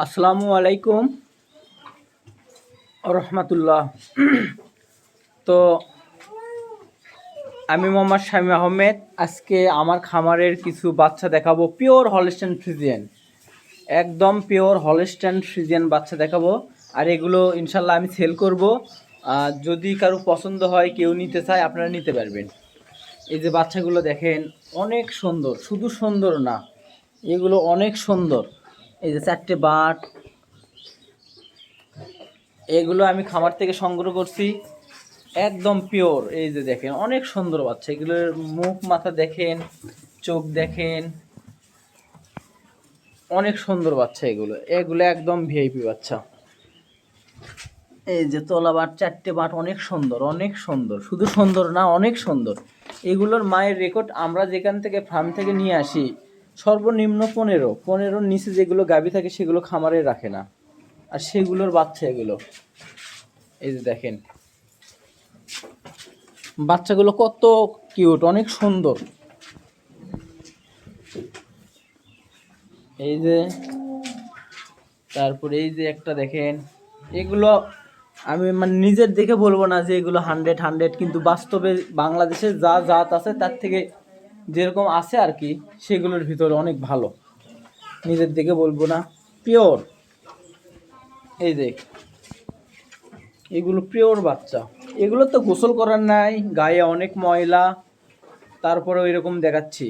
আসসালামু আলাইকুম রহমতুল্লাহ। তো আমি মোহাম্মদ শামীম আহমেদ। আজকে আমার খামারের কিছু বাচ্চা দেখাবো, পিওর হলস্টাইন ফ্রিজিয়ান, একদম পিওর হলস্টাইন ফ্রিজিয়ান বাচ্চা দেখাবো। আর এগুলো ইনশাল্লাহ আমি সেল করব। যদি কারো পছন্দ হয়, কেউ নিতে চায়, আপনারা নিতে পারবেন। এই যে বাচ্চাগুলো দেখেন, অনেক সুন্দর, শুধু সুন্দর না, এগুলো অনেক সুন্দর। এই যে 4টে বাট, এগুলো আমি খামার থেকে সংগ্রহ করছি, একদম পিওর। এই যে দেখেন, অনেক সুন্দর বাচ্চা। এগুলোর মুখ মাথা দেখেন, চোখ দেখেন, অনেক সুন্দর বাচ্চা। এগুলো এগুলো একদম ভিআইপি বাচ্চা। এই যে তলা বাট, 4টে বাট, অনেক সুন্দর, অনেক সুন্দর, শুধু সুন্দর না, অনেক সুন্দর। এগুলোর মায়ের রেকর্ড আমরা যেখান থেকে ফার্ম থেকে নিয়ে আসি, সর্বনিম্ন 15-15 নিচে যেগুলো গাভী থাকে সেগুলো খামারে রাখে না। আর সেগুলোর বাচ্চা এগুলো। এই যে দেখেন বাচ্চাগুলো কত কিউট, অনেক সুন্দর। এই যে তারপরে এই যে একটা দেখেন, এগুলো আমি মানে নিজের দেখে বলবো না যে এগুলো 100, কিন্তু বাস্তবে বাংলাদেশে যা জাত আছে তার থেকে যেরকম আছে আর কি, সেগুলোর ভিতরে অনেক ভালো। নিজের দেখে বলবো না, পিওর। এই যে এগুলো পিওর বাচ্চা। এগুলো তো গোসল করার নাই, গায়ে অনেক ময়লা, তারপরেও এরকম দেখাচ্ছি।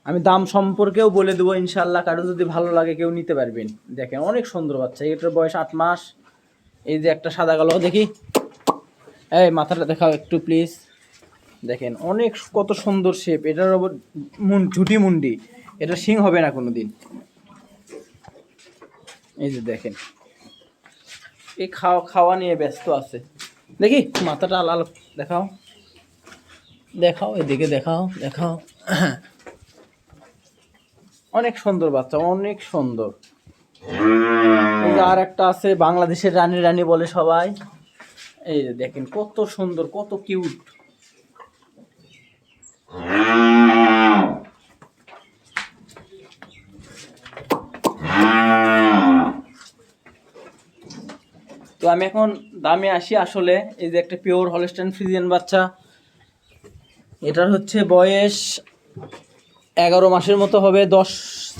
আমি দাম সম্পর্কেও বলে দেবো ইনশাল্লাহ, কারো যদি ভালো লাগে কেউ নিতে পারবেন। দেখেন অনেক সুন্দর বাচ্চা, এটার বয়স 8 মাস। এই যে একটা সাদা কালো, দেখি, এই মাথাটা দেখাও একটু প্লিজ। দেখেন অনেক কত সুন্দর শেপ। এটার ওপর ঝুটি মুন্ডি, এটা শিং হবে না কোনো দিন। এই যে দেখেন, এই খাওয়া নিয়ে ব্যস্ত আছে। দেখি মাথাটা আলাল দেখাও, দেখাও এদিকে, দেখাও দেখাও। অনেক সুন্দর বাচ্চা, অনেক সুন্দর। আর একটা আছে, বাংলাদেশের রানী রানী বলে সবাই। এই যে দেখেন কত সুন্দর, কত কিউট। তো আমি এখন দামে আসি। আসলে এই যে একটা পিওর হলস্টাইন ফ্রিজিয়ান বাচ্চা, এটার হচ্ছে বয়স 11 মাসের মতো হবে, 10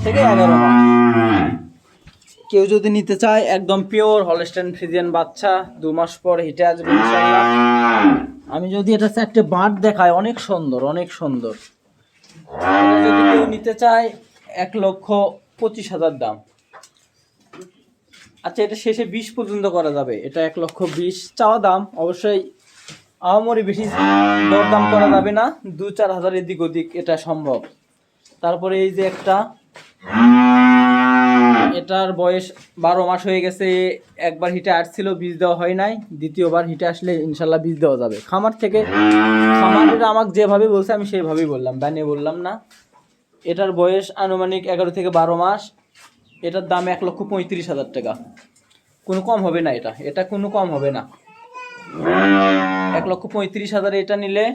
থেকে 11 মাস। কেউ যদি নিতে চায়, একদম পিওর হলস্টাইন ফ্রিজিয়ান বাচ্চা, 2 মাস পর হিটে আসবে ইনশাআল্লাহ। আমি যদি এটা 4টে বাট দেখায়, অনেক সুন্দর, অনেক সুন্দর। যদি কেউ নিতে চায়, 1,25,000 দাম। আচ্ছা, এটা শেষে 20 পর্যন্ত করা যাবে। এটা 1,20,000 চাওয়া দাম। অবশ্যই আহামরি বেশি দরদাম করা যাবে না, 2-4 হাজার এদিক ওদিক এটা সম্ভব। তারপরে এই যে একটা, এটার বয়স 12 মাস হয়ে গেছে। একবার হিটে আসছিল, বীজ দেওয়া হয় নাই। দ্বিতীয়বার হিটে আসলে ইনশাল্লাহ বীজ দেওয়া যাবে। খামার থেকে, খামারের আমাকে যেভাবে বলছে আমি সেইভাবেই বললাম, বানিয়ে বললাম না। এটার বয়স আনুমানিক 11 থেকে 12 মাস। এটার দাম 1,35,000 টাকা। কোনো কম হবে না, এটা কোনো কম হবে না। 1,35,000 এটা নিলে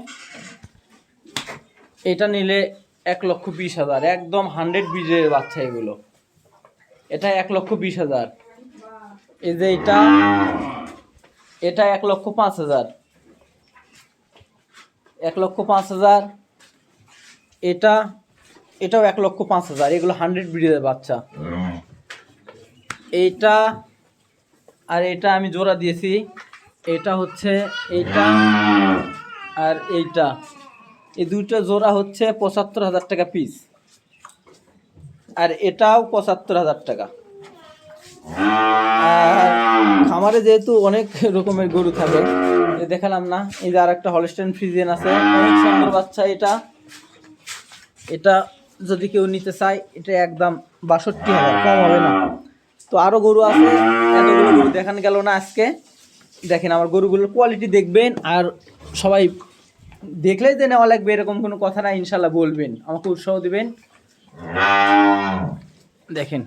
1,20,000, একদম 100 বীজের বাচ্চা এগুলো। এটা 1,20,000। এই যে এটা 1,05,000, 1,05,000। এটাও 1,05,000। এগুলো 100 ব্রিডের বাচ্চা। এইটা আর এটা আমি জোড়া দিয়েছি। এটা হচ্ছে এইটা আর এইটা, এই দুইটা জোড়া হচ্ছে 75,000 টাকা পিস। আর এটাও 75,000 টাকা। আর খামারে যেহেতু অনেক রকমের গরু থাকে, দেখালাম না। এই যে আর একটা হলস্টাইন ফ্রিজিয়ান আছে, অনেক সুন্দর বাচ্চা। এটা যদি কেউ নিতে চায়, এটা একদম 62,000, কম হবে না। তো আরও গরু আছে, এতগুলো গরু দেখানো গেল না আজকে। দেখেন আমার গরুগুলোর কোয়ালিটি দেখবেন, আর সবাই দেখলেই যে নেওয়া লাগবে এরকম কোনো কথা না, ইনশাল্লাহ বলবেন, আমাকে উৎসাহ দিবেন। দেখেন